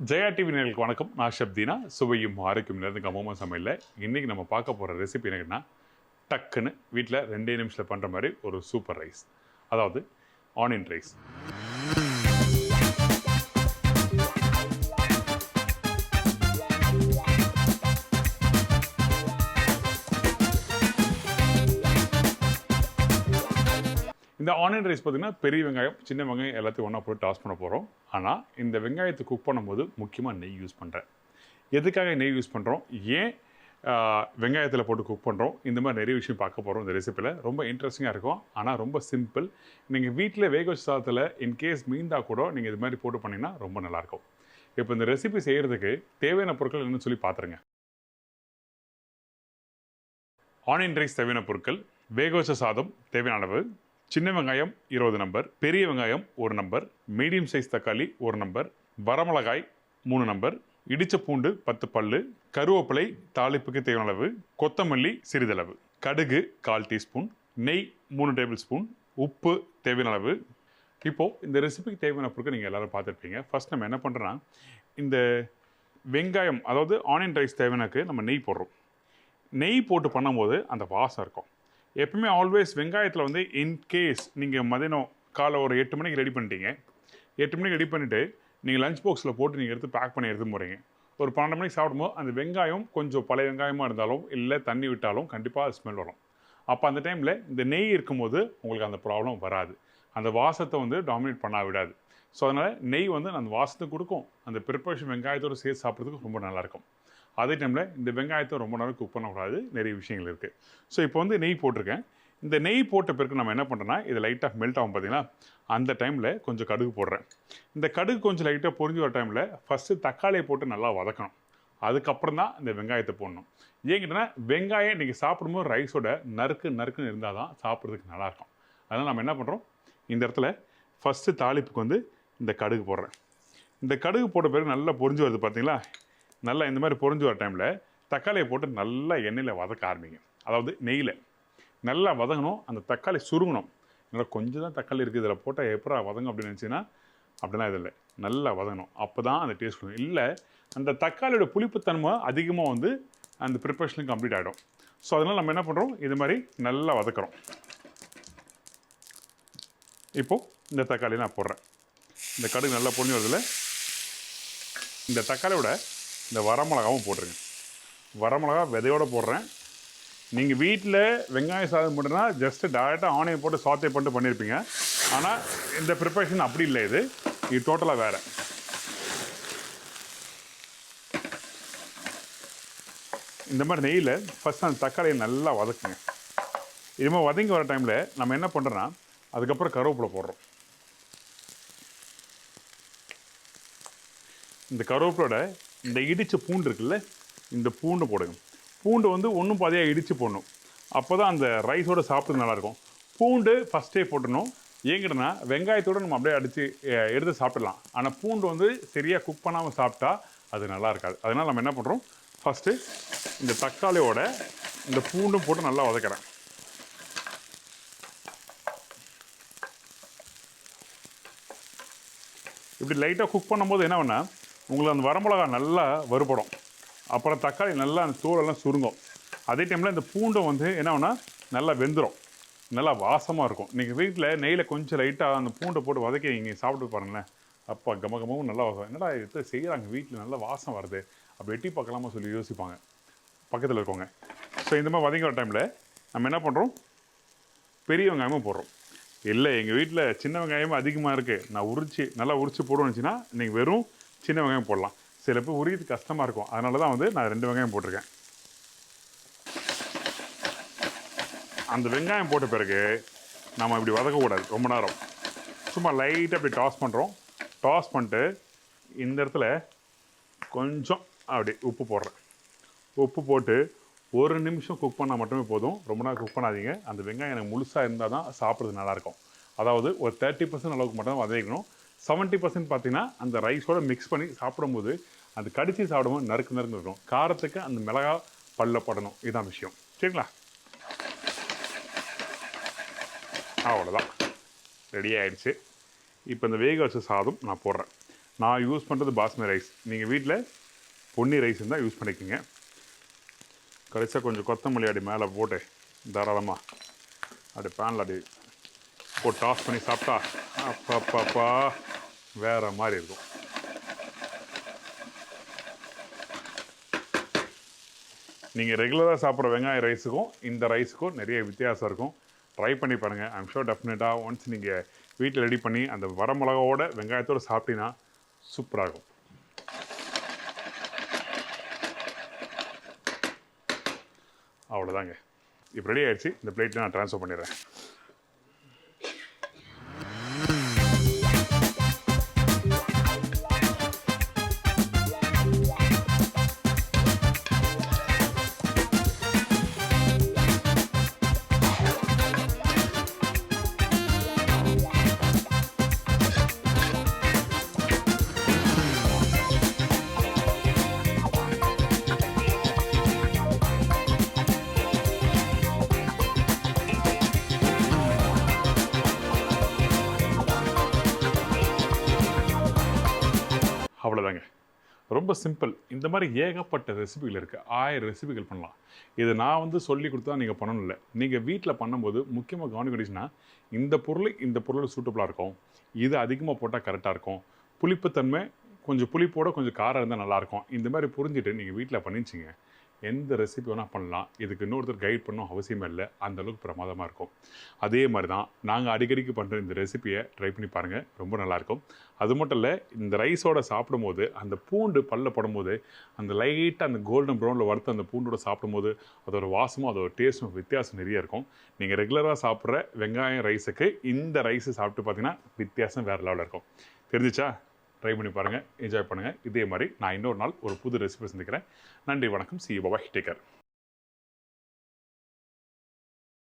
Jaya TV நேயர்களுக்கு வணக்கம். நான் ஷப்தீனா. சுவையும் ஆரோக்கியம் நிறைந்த கமோமா சமையலில் இன்றைக்கி நம்ம பார்க்க போகிற ரெசிபி என்னன்னா, டக்குன்னு வீட்டில் 2 நிமிஷத்தில் பண்ணுற மாதிரி ஒரு சூப்பர் ரைஸ், அதாவது ஆனியன் ரைஸ். இந்த ஆனியன் ரைஸ் பார்த்திங்கன்னா பெரிய வெங்காயம், சின்ன வெங்காயம் எல்லாத்தையும் ஒன்றா போட்டு டாஸ் பண்ண போகிறோம். ஆனால் இந்த வெங்காயத்தை குக் பண்ணும்போது முக்கியமாக நெய் யூஸ் பண்ணுறேன். எதுக்காக நெய் யூஸ் பண்ணுறோம், ஏன் வெங்காயத்தில் போட்டு குக் பண்ணுறோம், இந்த மாதிரி நிறைய விஷயம் பார்க்க போகிறோம். இந்த ரெசிப்பியில் ரொம்ப இன்ட்ரெஸ்டிங்காக இருக்கும். ஆனால் ரொம்ப சிம்பிள். நீங்கள் வீட்டில் வேக வச்ச சாதத்தில் இன்கேஸ் மீந்தால் கூட நீங்கள் இது மாதிரி போட்டு பண்ணிங்கன்னா ரொம்ப நல்லாயிருக்கும். இப்போ இந்த ரெசிபி செய்கிறதுக்கு தேவையான பொருட்கள் என்னன்னு சொல்லி பார்த்துருங்க. ஆனியன் ரைஸ் தேவையான பொருட்கள்: வேக வச்ச சாதம் தேவையான அளவு, சின்ன வெங்காயம் 20 நம்பர், பெரிய வெங்காயம் 1 நம்பர், மீடியம் சைஸ் தக்காளி 1 நம்பர், வரமிளகாய் 3 நம்பர், இடிச்ச பூண்டு 10 பல்லு, கருவேப்பிலை தாளிப்புக்கு தேவையான அளவு, கொத்தமல்லி சிறிதளவு, கடுகு 1/4 டீஸ்பூன், நெய் 3 டேபிள் ஸ்பூன், உப்பு தேவையான அளவு. இப்போது இந்த ரெசிபிக்கு தேவையான பொருட்கள் நீங்கள் எல்லோரும் பார்த்துருப்பீங்க. ஃபர்ஸ்ட் நம்ம என்ன பண்ணுறோன்னா, இந்த வெங்காயம் அதாவது ஆனியன் ரைஸ் தேவையானக்கு நம்ம நெய் போடுறோம். நெய் போட்டு பண்ணும்போது அந்த வாசம் இருக்கும். எப்பவுமே ஆல்வேஸ் வெங்காயத்தில் வந்து இன்கேஸ் நீங்கள் மதியானம் காலை ஒரு 8 மணிக்கு ரெடி பண்ணிட்டீங்க, 8 மணிக்கு ரெடி பண்ணிவிட்டு நீங்கள் லஞ்ச் பாக்ஸில் போட்டு நீங்கள் எடுத்து பேக் பண்ணி எடுத்து போகிறீங்க. ஒரு 12 மணிக்கு சாப்பிடும்போது அந்த வெங்காயம் கொஞ்சம் பழைய வெங்காயமாக இருந்தாலும் இல்லை தண்ணி விட்டாலும் கண்டிப்பாக ஸ்மெல் வரும். அப்போ அந்த டைமில் இந்த நெய் இருக்கும்போது உங்களுக்கு அந்த ப்ராப்ளம் வராது. அந்த வாசத்தை வந்து டாமினேட் பண்ண விடாது. ஸோ அதனால் நெய் வந்து அந்த வாசத்தை கொடுக்கும். அந்த ப்ரிப்பரேஷன் வெங்காயத்தோடு சேர்த்து சாப்பிட்றதுக்கு ரொம்ப நல்லாயிருக்கும். அதே டைமில் இந்த வெங்காயத்தை ரொம்ப நேரம் குக் பண்ணக்கூடாது, நிறைய விஷயங்கள் இருக்குது. ஸோ இப்போ வந்து நெய் போட்டிருக்கேன். இந்த நெய் போட்ட பிறகு நம்ம என்ன பண்ணுறோன்னா, இது லைட்டாக மெல்ட் ஆகும் பார்த்தீங்கன்னா, அந்த டைமில் கொஞ்சம் கடுகு போடுறேன். இந்த கடுகு கொஞ்சம் லைட்டாக பொரிஞ்சு வர டைமில் ஃபஸ்ட்டு தக்காளியை போட்டு நல்லா வதக்கணும். அதுக்கப்புறம் தான் இந்த வெங்காயத்தை போடணும். ஏங்கிட்டனா வெங்காயம் நீங்கள் சாப்பிடும்போது ரைஸோட நறுக்குன்னு இருந்தால் தான் சாப்பிட்றதுக்கு நல்லாயிருக்கும். அதனால் நம்ம என்ன பண்ணுறோம், இந்த இடத்துல ஃபஸ்ட்டு தாளிப்புக்கு வந்து இந்த கடுகு போடுறேன். இந்த கடுகு போட்ட பிறகு நல்லா பொரிஞ்சு வருது பார்த்தீங்களா. நல்லா இந்த மாதிரி பொரிஞ்சு வர டைமில் தக்காளியை போட்டு நல்லா எண்ணெயில் வதக்க ஆரம்பிங்க. அதாவது நெய்யில் நல்லா வதங்கணும். அந்த தக்காளி சுருங்கணும். நல்லா கொஞ்சம் தான் தக்காளி இருக்குது, இதில் போட்டால் எப்படா வதங்கும் அப்படின்னு நினச்சின்னா அப்படிலாம் இது இல்லை. நல்லா வதங்கணும். அப்போ தான் அந்த டேஸ்ட் வரும். இல்லை அந்த தக்காளியோட புளிப்புத்தன்மை அதிகமாக வந்து அந்த ப்ரிப்பரேஷனுக்கு கம்ப்ளீட் ஆகிடும். ஸோ அதனால் நம்ம என்ன பண்ணுறோம், இது மாதிரி நல்லா வதக்குறோம். இப்போது இந்த தக்காளி நான் போடுறேன். இந்த கடுகு நல்லா பொண்ணி வருதில்ல, இந்த தக்காளியோட இந்த வரமிளகாவும் போட்டுருங்க. வரமிளகா விதையோடு போடுறேன். நீங்கள் வீட்டில் வெங்காய சாதம் பண்ணுறதுனா ஜஸ்ட்டு டேரெக்டாக ஆனியன் போட்டு சாத்தே பண்ணிட்டு பண்ணியிருப்பீங்க. ஆனால் இந்த ப்ரிப்பரேஷன் அப்படி இல்லை. இது டோட்டலாக வேறு. இந்த மாதிரி நெய்யில் ஃபஸ்ட் அந்த தக்காளியை நல்லா வதக்குங்க. இதுமாதிரி வதங்கி வர டைமில் நம்ம என்ன பண்ணுறோன்னா, அதுக்கப்புறம் கருவேப்பிலை போடுறோம். இந்த கருவேப்பிலோட இந்த இடித்த பூண்டு இருக்குல்ல, இந்த பூண்டு போடுங்க. பூண்டு வந்து ஒன்றும் பாதியாக இடித்து போடணும். அப்போ தான் அந்த ரைஸோடு சாப்பிட்றது நல்லாயிருக்கும். பூண்டு ஃபஸ்ட்டே போட்டணும். ஏங்கிட்டனா வெங்காயத்தோடு நம்ம அப்படியே அடித்து எடுத்து சாப்பிடலாம். ஆனால் பூண்டு வந்து சரியாக குக் பண்ணாமல் சாப்பிட்டா அது நல்லா இருக்காது. அதனால் நம்ம என்ன பண்ணுறோம், ஃபஸ்ட்டு இந்த தக்காளியோட இந்த பூண்டும் போட்டு நல்லா வதக்கிறேன். இப்படி லைட்டாக குக் பண்ணும்போது என்ன பண்ணால் உங்களுக்கு அந்த வரமிளகா நல்லா வறுபடும். அப்புறம் தக்காளி நல்லா அந்த தோலெல்லாம் சுருங்கும். அதே டைமில் இந்த பூண்டும் வந்து என்ன பண்ணால் நல்லா வெந்துடும், நல்லா வாசமாக இருக்கும். நீங்கள் வீட்டில் நெய்யில் கொஞ்சம் லைட்டாக அந்த பூண்டை போட்டு வதக்கி நீங்கள் சாப்பிட்டு பாருங்களேன், அப்போ கமகமும் நல்லா வாசம். என்னடா இது செய்கிறாங்க வீட்டில் நல்லா வாசம் வருது, அப்படி எட்டி பார்க்கலாமா சொல்லி யோசிப்பாங்க பக்கத்தில் இருக்கவங்க. ஸோ இந்த மாதிரி வதங்கி வர டைமில் நம்ம என்ன பண்ணுறோம், பெரிய வெங்காயமும் போடுறோம். இல்லை எங்கள் வீட்டில் சின்ன வெங்காயமும் அதிகமாக இருக்குது, நான் நல்லா உரிச்சு போடுவேன்னுச்சுன்னா நீங்கள் வெறும் சின்ன வெங்காயம் போடலாம். சில பேர் உரிக்கிறது கஷ்டமாக இருக்கும். அதனால தான் வந்து நான் 2 வெங்காயம் போட்டிருக்கேன். அந்த வெங்காயம் போட்ட பிறகு நம்ம இப்படி வதக்கக்கூடாது ரொம்ப நேரம். சும்மா லைட்டாக அப்படி டாஸ் பண்ணுறோம். டாஸ் பண்ணிட்டு இந்த இடத்துல கொஞ்சம் அப்படி உப்பு போடுறேன். உப்பு போட்டு 1 நிமிஷம் குக் பண்ணால் மட்டுமே போதும். ரொம்ப நேரம் குக் பண்ணாதீங்க. அந்த வெங்காயம் எனக்கு முழுசாக இருந்தால் தான் சாப்பிட்றது நல்லாயிருக்கும். அதாவது ஒரு 30% அளவுக்கு மட்டும் வதக்கணும். 70% பார்த்தீங்கன்னா அந்த ரைஸோடு மிக்ஸ் பண்ணி சாப்பிடும்போது அது கடிச்சு சாப்பிடும்போது நறுக்கு இருக்கும். காரத்துக்கு அந்த மிளகா படணும். இதுதான் விஷயம். சரிங்களா? அவ்வளோதான், ரெடி ஆகிடுச்சு. இப்போ இந்த வேக வச்ச சாதம் நான் போடுறேன். நான் யூஸ் பண்ணுறது பாஸ்மதி ரைஸ். நீங்கள் வீட்டில் பொன்னி ரைஸ் இருந்தால் யூஸ் பண்ணிக்கோங்க. கடைசியாக கொஞ்சம் கொத்தமல்லி அடி மேலே போட்டு தாராளமாக அப்படி பேனில் அப்படி போட்டு டாஸ் பண்ணி சாப்பிட்டா அப்பப்பா வேறு மாதிரி இருக்கும். நீங்கள் ரெகுலராக சாப்பிட்ற வெங்காய ரைஸுக்கும் இந்த ரைஸுக்கும் நிறைய வித்தியாசம் இருக்கும். ட்ரை பண்ணி பாருங்கள். ஐம் ஷோர் டெஃபினட்டாக ஒன்ஸ் நீங்கள் வீட்டில் ரெடி பண்ணி அந்த வரமிளகாவோட வெங்காயத்தோடு சாப்பிட்டீங்கன்னா சூப்பராக இருக்கும். அவ்வளோதாங்க. இப்போ ரெடி ஆகிடுச்சு. இந்த பிளேட்டில் நான் ட்ரான்ஸ்ஃபர் பண்ணிடுறேன். அவ்வளோதாங்க. ரொம்ப சிம்பிள். இந்த மாதிரி ஏகப்பட்ட ரெசிபிகள் இருக்குது. 1000 ரெசிபிகள் பண்ணலாம். இது நான் சொல்லி கொடுத்தா நீங்கள் பண்ணணும் இல்லை. நீங்கள் வீட்டில் பண்ணும்போது முக்கியமாக கவனிக்கணும்னா இந்த பொருள் சூட்டபுளாக இருக்கும், இது அதிகமாக போட்டால் கரெக்டாக இருக்கும், புளிப்புத்தன்மை கொஞ்சம் புளிப்போட கொஞ்சம் காரம் இருந்தால் நல்லாயிருக்கும். இந்த மாதிரி புரிஞ்சுட்டு நீங்கள் வீட்டில் பண்ணிச்சிங்க எந்த ரெசிபி வேணால் பண்ணலாம். இதுக்கு இன்னொருத்தர் கைட் பண்ணணும் அவசியமே இல்லை. அந்தளவுக்கு பிரமாதமாக இருக்கும். அதே மாதிரி தான் நாங்கள் அடிக்கடிக்கு பண்ணுற இந்த ரெசிபியை ட்ரை பண்ணி பாருங்கள். ரொம்ப நல்லாயிருக்கும். அது மட்டும் இல்லை, இந்த ரைஸோடு சாப்பிடும்போது அந்த பூண்டு பல்ல படும்போது அந்த லைட்டாக அந்த கோல்டன் ப்ரௌனில் வறுத்து அந்த பூண்டோட சாப்பிடும்போது அதோட வாசமும் அதோட டேஸ்ட்டும் வித்தியாசம் நிறைய இருக்கும். நீங்கள் ரெகுலராக சாப்பிட்ற வெங்காயம் ரைஸுக்கு இந்த ரைஸு சாப்பிட்டு பார்த்தீங்கன்னா வித்தியாசம் வேறு லெவலில் இருக்கும். தெரிஞ்சிச்சா? ட்ரை பண்ணி பாருங்கள், என்ஜாய் பண்ணுங்கள். இதே மாதிரி நான் இன்னொரு நாள் ஒரு புது ரெசிபி சந்திக்கிறேன். நன்றி, வணக்கம். See you. Bye-bye. Take care.